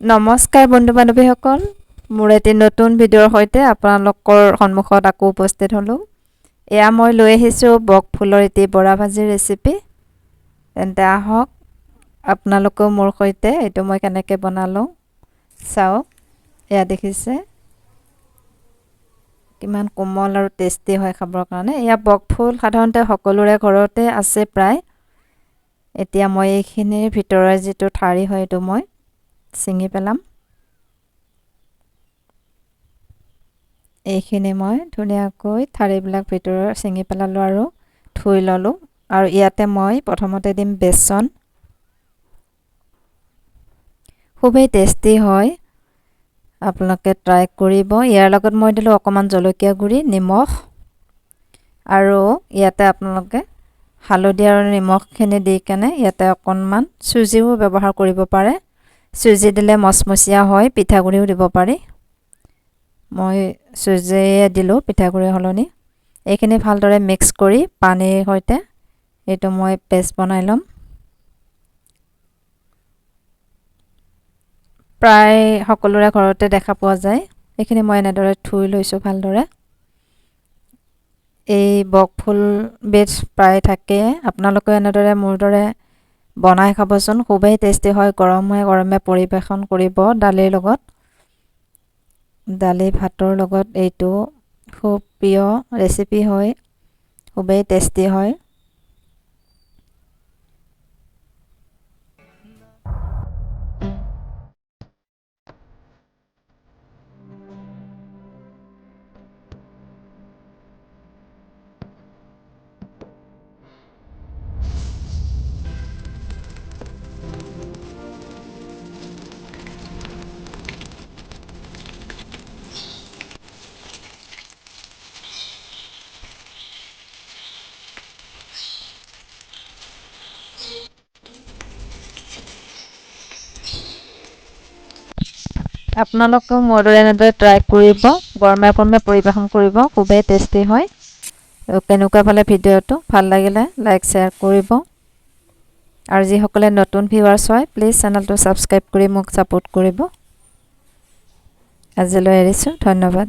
নমস্কাৰ বন্ধু বান্ধৱীসকল, মোৰ এটি নতুন ভিডিঅ'ৰ সৈতে আপোনালোকৰ সন্মুখত আকৌ উপস্থিত হ'লোঁ। এয়া মই লৈ আহিছোঁ বকফুলৰ এটি বৰা ভাজিৰ ৰেচিপি। তেন্তে আহক আপোনালোকেও মোৰ সৈতে এইটো মই কেনেকৈ বনালোঁ চাওক। এয়া দেখিছে কিমান কোমল আৰু টেষ্টি হয় খাবৰ কাৰণে। এয়া বকফুল সাধাৰণতে সকলোৰে ঘৰতে আছে প্ৰায়। এতিয়া মই এইখিনিৰ ভিতৰৰ যিটো ঠাৰি হয় এইটো মই ছিঙি পেলাম। এইখিনি মই ধুনীয়াকৈ ঠাৰিবিলাক ভিতৰৰ ছিঙি পেলালোঁ আৰু ধুই ল'লোঁ। আৰু ইয়াতে মই প্ৰথমতে দিম বেচন। খুবেই টেষ্টি হয়, আপোনালোকে ট্ৰাই কৰিব। ইয়াৰ লগত মই দিলোঁ অকণমান জলকীয়া গুড়ি, নিমখ, আৰু ইয়াতে আপোনালোকে হালধি আৰু নিমখখিনি দি কেনে ইয়াতে অকণমান চুজিও ব্যৱহাৰ কৰিব পাৰে। চুজি দিলে মচমচীয়া হয়, পিঠাগুড়িও দিব পাৰি। মই চুজিয়ে দিলোঁ পিঠাগুড়িৰ সলনি। এইখিনি ভালদৰে মিক্স কৰি পানীৰ সৈতে এইটো মই পেষ্ট বনাই ল'ম। প্ৰায় সকলোৰে ঘৰতে দেখা পোৱা যায়। এইখিনি মই এনেদৰে ধুই লৈছোঁ ভালদৰে। এই বকফুলবিধ প্ৰায় থাকে, আপোনালোকে এনেদৰে মোৰ দৰে বনাই খাবচোন, খুবেই টেষ্টি হয়। গৰমে গৰমে পৰিৱেশন কৰিব দালিৰ লগত। দালি ভাতৰ লগত এইটো খুব প্ৰিয় ৰেচিপি হয়, খুবেই টেষ্টি হয়। আপোনালোকেও মোৰ দৰে এনেদৰে ট্ৰাই কৰিব, গৰমে গৰমে পৰিৱেশন কৰিব, খুবেই টেষ্টি হয়। কেনেকুৱা পালে ভিডিঅ'টো? ভাল লাগিলে লাইক শ্বেয়াৰ কৰিব। আৰু যিসকলে নতুন ভিউৱাৰ্ছ হয় প্লিজ চেনেলটো ছাবস্ক্ৰাইব কৰি মোক ছাপোৰ্ট কৰিব। আজিলৈ এৰিছোঁ, ধন্যবাদ।